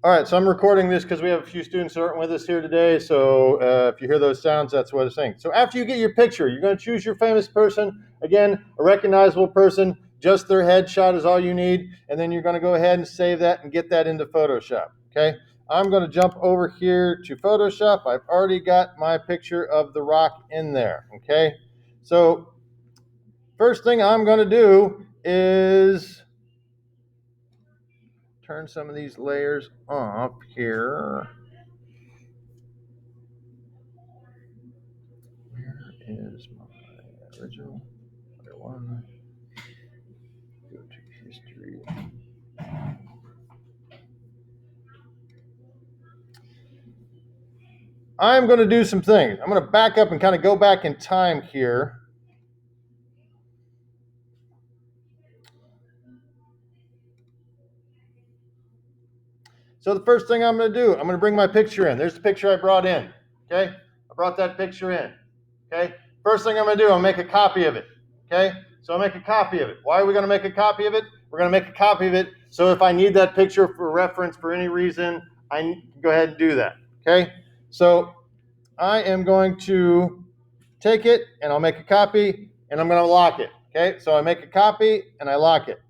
All right, so I'm recording this because we have a few students that aren't with us here today. So if you hear those sounds, that's what it's saying. So after you get your picture, you're going to choose your famous person. Again, a recognizable person. Just their headshot is all you need. And then you're going to go ahead and save that and get that into Photoshop. Okay. I'm going to jump over here to Photoshop. I've already got my picture of the rock in there. Okay. So first thing I'm going to do is turn some of these layers off here. Where is my original? Layer one. Go to history. I'm going to do some things. I'm going to back up and kind of go back in time here. So the first thing I'm going to do, I'm going to bring my picture in. There's the picture I brought in. Okay, I brought that picture in. Okay, first thing I'm going to do, I'll make a copy of it. Okay, so I'll make a copy of it. Why are we going to make a copy of it? We're going to make a copy of it so if I need that picture for reference for any reason, I can go ahead and do that. Okay, so I am going to take it and I'll make a copy and I'm going to lock it. Okay, so I make a copy and I lock it.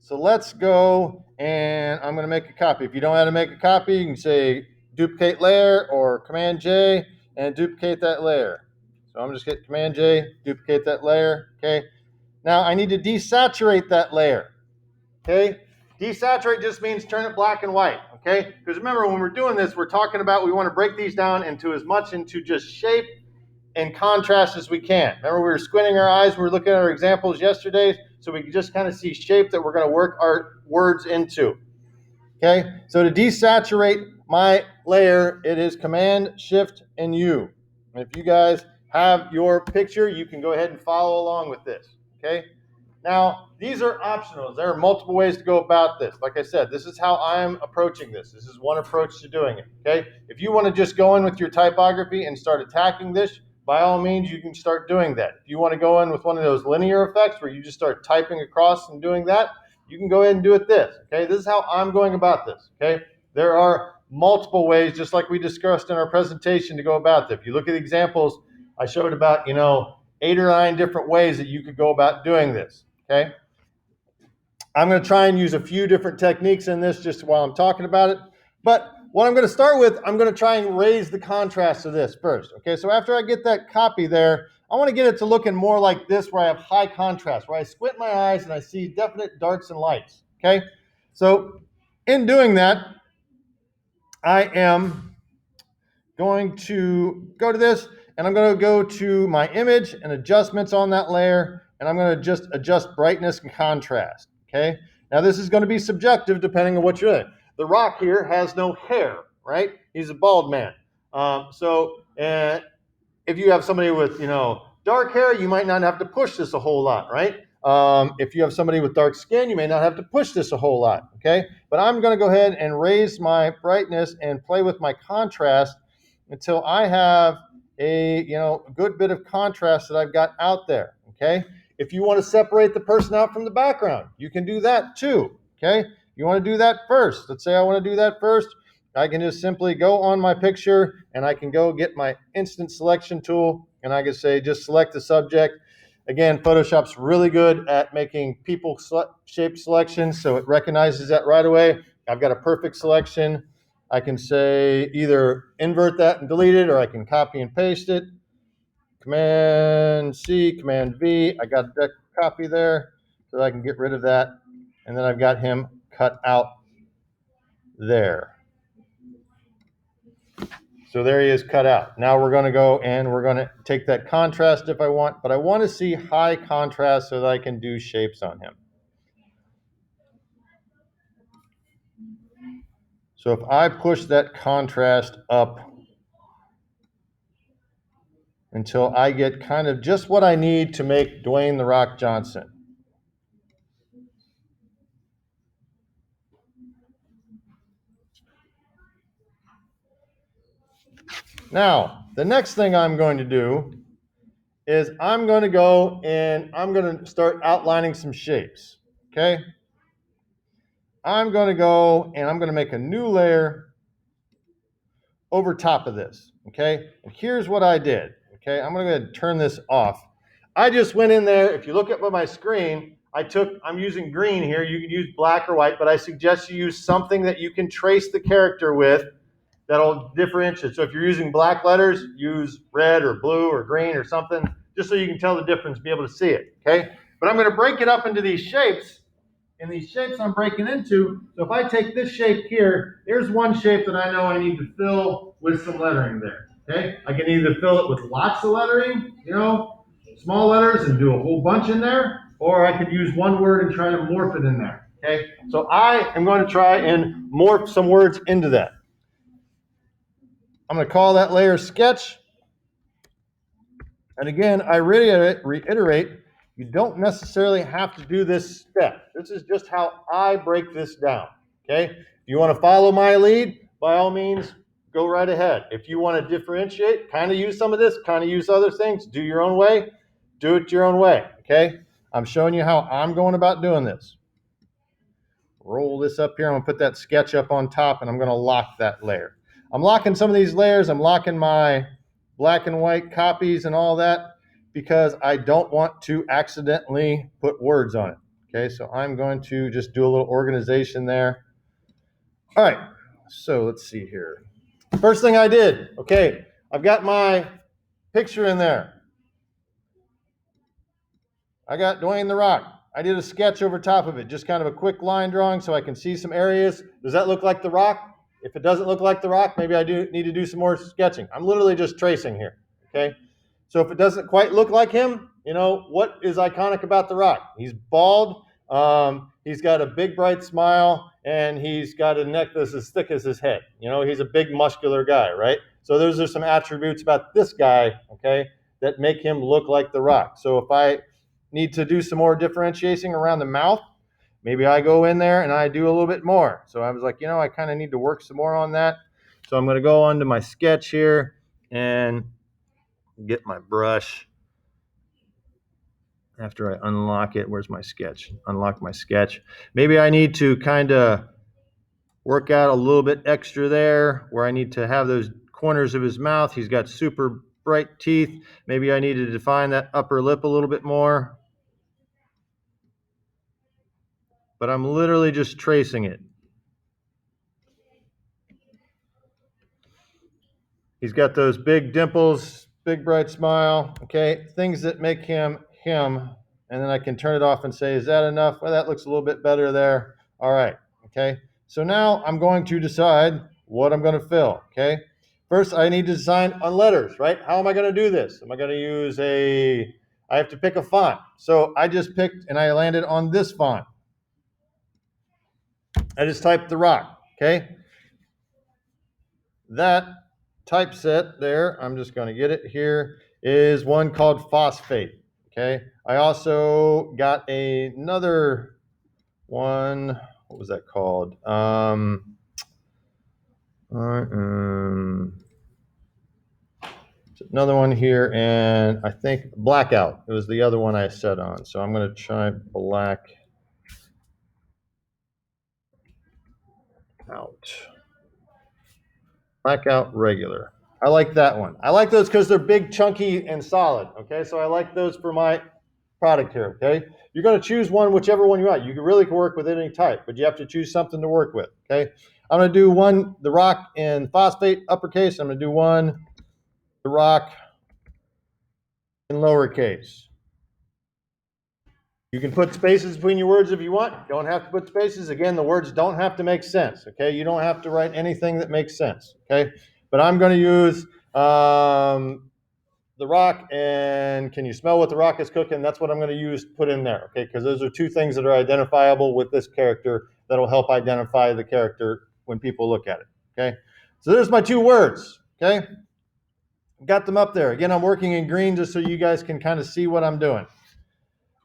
So let's go and I'm going to make a copy. If you don't know how to make a copy, you can say duplicate layer or Command J and duplicate that layer. So I'm just hitting Command J, duplicate that layer. Okay, now I need to desaturate that layer. Okay, desaturate just means turn it black and white. Okay, because remember when we're doing this, we're talking about we want to break these down into as much into just shape and contrast as we can. Remember, we were squinting our eyes when we were looking at our examples yesterday, so we could just kind of see shape that we're going to work our words into. Okay, so to desaturate my layer, it is Command, Shift, and U. And if you guys have your picture, you can go ahead and follow along with this. Okay, now these are optional. There are multiple ways to go about this. Like I said, this is how I'm approaching this. This is one approach to doing it. Okay, if you want to just go in with your typography and start attacking this, by all means, you can start doing that. If you want to go in with one of those linear effects where you just start typing across and doing that, you can go ahead and do it this. Okay, this is how I'm going about this. Okay, there are multiple ways, just like we discussed in our presentation, to go about this. If you look at examples, I showed about 8 or 9 different ways that you could go about doing this. Okay, I'm going to try and use a few different techniques in this just while I'm talking about it. But what I'm going to start with, I'm going to try and raise the contrast of this first. Okay, so after I get that copy there, I want to get it to looking more like this, where I have high contrast, where I squint my eyes and I see definite darks and lights. Okay, so in doing that, I am going to go to this and I'm going to go to my image and adjustments on that layer, and I'm going to just adjust brightness and contrast. Okay, now this is going to be subjective depending on what you're doing. The rock here has no hair, right? He's a bald man. If you have somebody with dark hair, you might not have to push this a whole lot, right? If you have somebody with dark skin, you may not have to push this a whole lot. Okay, but I'm going to go ahead and raise my brightness and play with my contrast until I have a good bit of contrast that I've got out there. Okay, if you want to separate the person out from the background, you can do that too. Okay, you want to do that first. Let's say I want to do that first. I can just simply go on my picture and I can go get my instant selection tool and I can say just select the subject. Again, Photoshop's really good at making people shape selections, so it recognizes that right away. I've got a perfect selection. I can say either invert that and delete it, or I can copy and paste it. Command C, Command V. I got that copy there, so I can get rid of that. And then I've got him cut out there. So there he is cut out. Now we're going to go and we're going to take that contrast if I want, but I want to see high contrast so that I can do shapes on him. So if I push that contrast up until I get kind of just what I need to make Dwayne "The Rock" Johnson. Now, the next thing I'm going to do is I'm going to go and I'm going to start outlining some shapes. Okay? I'm going to go and I'm going to make a new layer over top of this, okay? And here's what I did, okay? I'm going to go ahead and turn this off. I just went in there. If you look at my screen, I'm using green here. You can use black or white, but I suggest you use something that you can trace the character with that'll differentiate. So if you're using black letters, use red or blue or green or something, just so you can tell the difference, be able to see it, okay? But I'm going to break it up into these shapes, and these shapes I'm breaking into. So if I take this shape here, there's one shape that I know I need to fill with some lettering there, okay? I can either fill it with lots of lettering, small letters and do a whole bunch in there, or I could use one word and try to morph it in there, okay? So I am going to try and morph some words into that. I'm going to call that layer sketch. And again, I reiterate, you don't necessarily have to do this step. This is just how I break this down, okay? If you want to follow my lead, by all means, go right ahead. If you want to differentiate, kind of use some of this, kind of use other things, do your own way, do it your own way, okay? I'm showing you how I'm going about doing this. Roll this up here. I'm going to put that sketch up on top, and I'm going to lock that layer. I'm locking some of these layers. I'm locking my black and white copies and all that because I don't want to accidentally put words on it. Okay, so I'm going to just do a little organization there. All right, so let's see here. First thing I did, okay, I've got my picture in there. I got Dwayne The Rock. I did a sketch over top of it, just kind of a quick line drawing so I can see some areas. Does that look like The Rock? If it doesn't look like The Rock, maybe I do need to do some more sketching. I'm literally just tracing here, okay? So if it doesn't quite look like him, what is iconic about The Rock? He's bald, he's got a big bright smile, and he's got a neck that's as thick as his head. He's a big muscular guy, right? So those are some attributes about this guy, okay, that make him look like The Rock. So if I need to do some more differentiating around the mouth, maybe I go in there and I do a little bit more. So I was like, I kind of need to work some more on that. So I'm going to go onto my sketch here and get my brush. After I unlock it, where's my sketch? Unlock my sketch. Maybe I need to kind of work out a little bit extra there where I need to have those corners of his mouth. He's got super bright teeth. Maybe I need to define that upper lip a little bit more. But I'm literally just tracing it. He's got those big dimples, big bright smile, okay? Things that make him him. And then I can turn it off and say, is that enough? Well, that looks a little bit better there. All right, okay? So now I'm going to decide what I'm going to fill, okay? First, I need to design on letters, right? How am I going to do this? Am I going to use I have to pick a font. So I just picked and I landed on this font. I just typed The Rock, okay? That typeset there, I'm just going to get it here, is one called Phosphate, okay? I also got another one, what was that called? Another one here, and I think Blackout. It was the other one I set on. So I'm going to try Blackout. Blackout regular. I like that one. I like those because they're big, chunky, and solid. Okay, so I like those for my product here. Okay, you're going to choose one, whichever one you want. You can really work with any type, but you have to choose something to work with. Okay, I'm going to do one The Rock in Phosphate uppercase. I'm going to do one The Rock in lowercase. You can put spaces between your words if you want. You don't have to put spaces. Again, the words don't have to make sense. Okay, you don't have to write anything that makes sense. Okay, but I'm going to use The Rock, and can you smell what The Rock is cooking? That's what I'm going to use to put in there, okay? Because those are two things that are identifiable with this character that will help identify the character when people look at it, okay? So there's my two words, okay? Got them up there. Again, I'm working in green just so you guys can kind of see what I'm doing.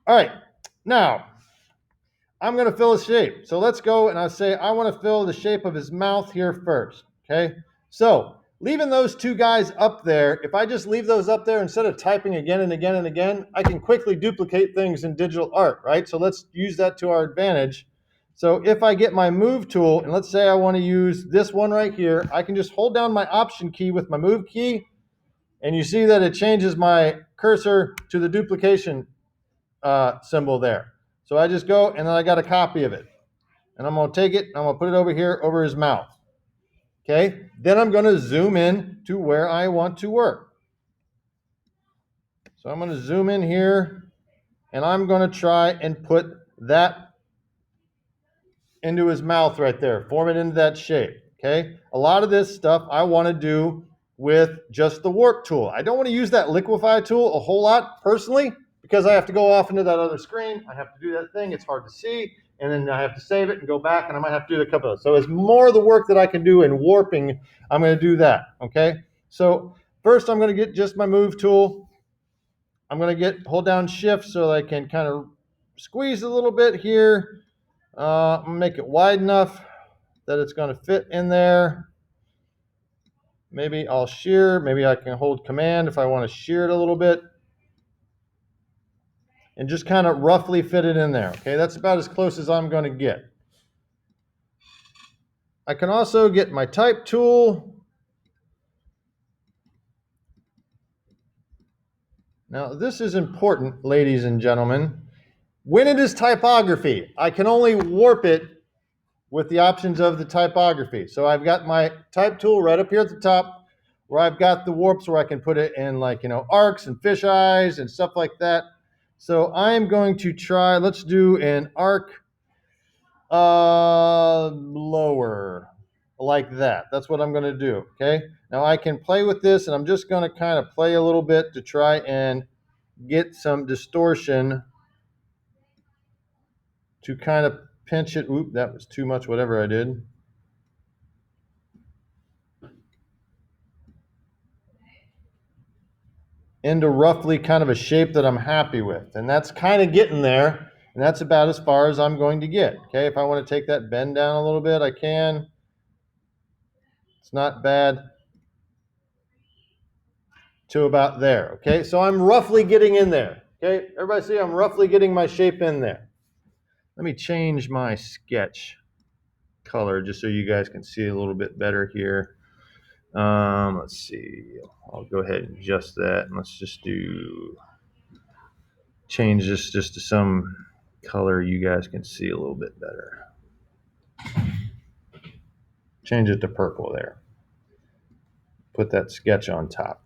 All right, now I'm going to fill a shape. So let's go, and I say I want to fill the shape of his mouth here first, okay? So leaving those two guys up there, if I just leave those up there instead of typing again and again and again, I can quickly duplicate things in digital art, right? So let's use that to our advantage. So if I get my move tool, and let's say I want to use this one right here, I can just hold down my option key with my move key, and you see that it changes my cursor to the duplication symbol there. So I just go, and then I got a copy of it. And I'm going to take it, and I'm going to put it over here, over his mouth. Okay? Then I'm going to zoom in to where I want to work. So I'm going to zoom in here, and I'm going to try and put that into his mouth right there, form it into that shape. Okay? A lot of this stuff I want to do with just the warp tool. I don't want to use that liquefy tool a whole lot personally, because I have to go off into that other screen. I have to do that thing. It's hard to see. And then I have to save it and go back, and I might have to do a couple of those. So as more of the work that I can do in warping, I'm going to do that. Okay? So first I'm going to get just my move tool. I'm going to hold down shift so I can kind of squeeze a little bit here. I'm going to make it wide enough that it's going to fit in there. Maybe I'll shear. Maybe I can hold command if I want to shear it a little bit. And just kind of roughly fit it in there. Okay, that's about as close as I'm going to get. I can also get my type tool. Now, this is important, ladies and gentlemen. When it is typography, I can only warp it with the options of the typography. So I've got my type tool right up here at the top, where I've got the warps where I can put it in, like, arcs and fish eyes and stuff like that. So I'm going to try, let's do an arc lower, like that. That's what I'm going to do. Okay. Now I can play with this, and I'm just going to kind of play a little bit to try and get some distortion to kind of pinch it. Oop, that was too much, whatever I did. Into roughly kind of a shape that I'm happy with. And that's kind of getting there. And that's about as far as I'm going to get. Okay, if I want to take that bend down a little bit, I can. It's not bad. To about there. Okay, so I'm roughly getting in there. Okay, everybody see I'm roughly getting my shape in there. Let me change my sketch color just so you guys can see a little bit better here. Let's see. I'll go ahead and adjust that, and let's just change this just to some color you guys can see a little bit better. Change it to purple there. Put that sketch on top.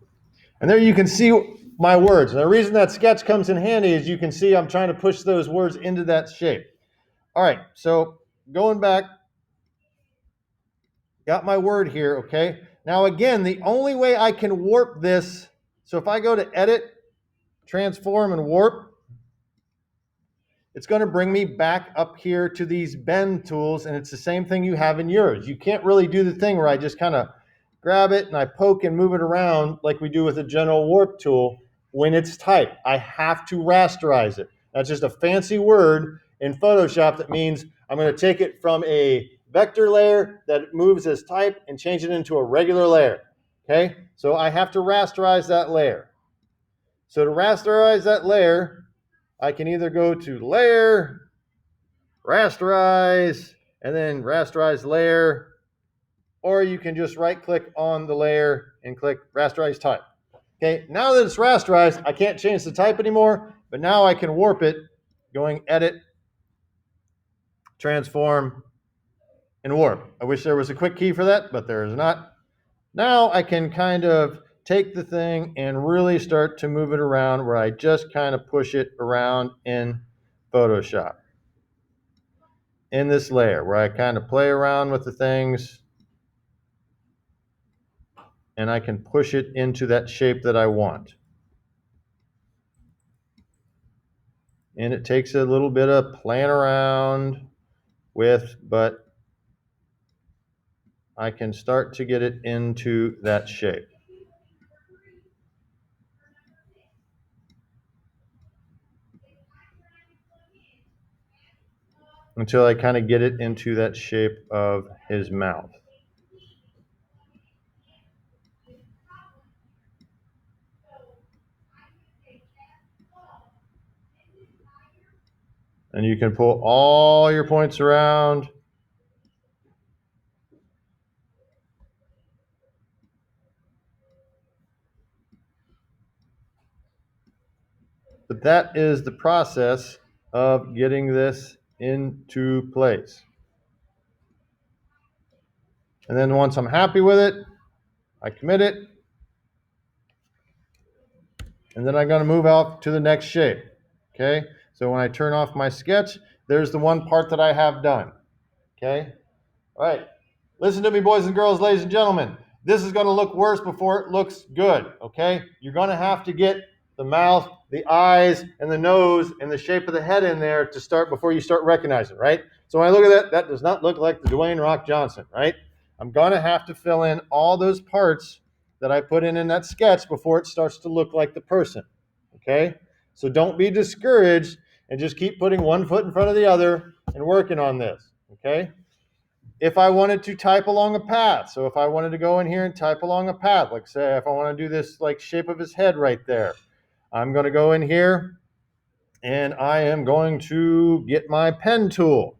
And there you can see my words. And the reason that sketch comes in handy is you can see I'm trying to push those words into that shape. All right, so going back, got my word here, okay? Now again, the only way I can warp this, so if I go to edit, transform, and warp, it's going to bring me back up here to these bend tools, and it's the same thing you have in yours. You can't really do the thing where I just kind of grab it and I poke and move it around like we do with a general warp tool when it's typed. I have to rasterize it. That's just a fancy word in Photoshop that means I'm going to take it from a vector layer that moves as type and change it into a regular layer. Okay, so I have to rasterize that layer. So to rasterize that layer, I can either go to layer, rasterize, and then rasterize layer, or you can just right click on the layer and click rasterize type. Okay, now that it's rasterized, I can't change the type anymore, but now I can warp it going edit, transform, and warp. I wish there was a quick key for that, but there is not. Now I can kind of take the thing and really start to move it around where I just kind of push it around in Photoshop. In this layer where I kind of play around with the things and I can push it into that shape that I want. And it takes a little bit of playing around with, but I can start to get it into that shape. Until I kind of get it into that shape of his mouth. And you can pull all your points around. But that is the process of getting this into place. And then once I'm happy with it, I commit it. And then I'm going to move out to the next shape. Okay, so when I turn off my sketch, there's the one part that I have done. Okay, all right. Listen to me, boys and girls, ladies and gentlemen. This is going to look worse before it looks good. Okay, you're going to have to get the mouth, the eyes, and the nose, and the shape of the head in there to start before you start recognizing, right? So when I look at that, that does not look like the Dwayne Rock Johnson, right? I'm going to have to fill in all those parts that I put in that sketch before it starts to look like the person. Okay, so don't be discouraged and just keep putting one foot in front of the other and working on this. Okay, if I wanted to type along a path, so if I wanted to go in here and type along a path, like say if I want to do this like shape of his head right there, I'm going to go in here and I am going to get my pen tool.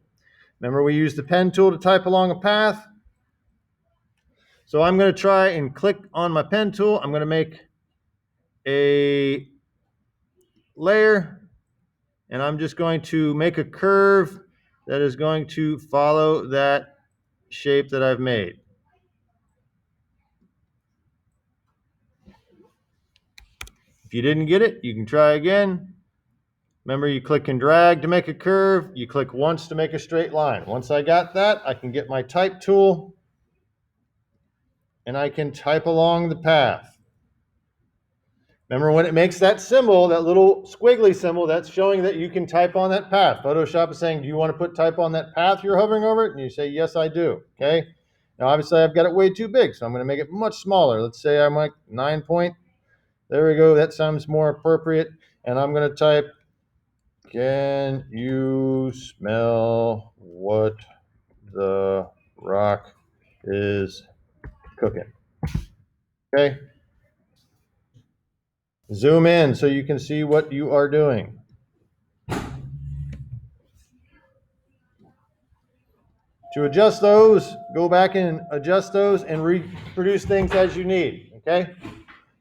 Remember, we use the pen tool to type along a path. So I'm going to try and click on my pen tool. I'm going to make a layer, and I'm just going to make a curve that is going to follow that shape that I've made. If you didn't get it, you can try again. Remember, you click and drag to make a curve. You click once to make a straight line. Once I got that, I can get my type tool and I can type along the path. Remember, when it makes that symbol, that little squiggly symbol, that's showing that you can type on that path. Photoshop is saying, do you want to put type on that path you're hovering over it? And you say, yes, I do. Okay. Now, obviously, I've got it way too big, so I'm going to make it much smaller. Let's say I'm like 9 point. There we go. That sounds more appropriate. And I'm going to type, can you smell what the rock is cooking? Okay. Zoom in so you can see what you are doing. To adjust those, go back and adjust those and reproduce things as you need. Okay.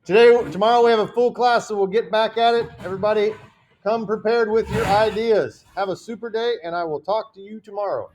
Tomorrow we have a full class, so we'll get back at it. Everybody, come prepared with your ideas. Have a super day, and I will talk to you tomorrow.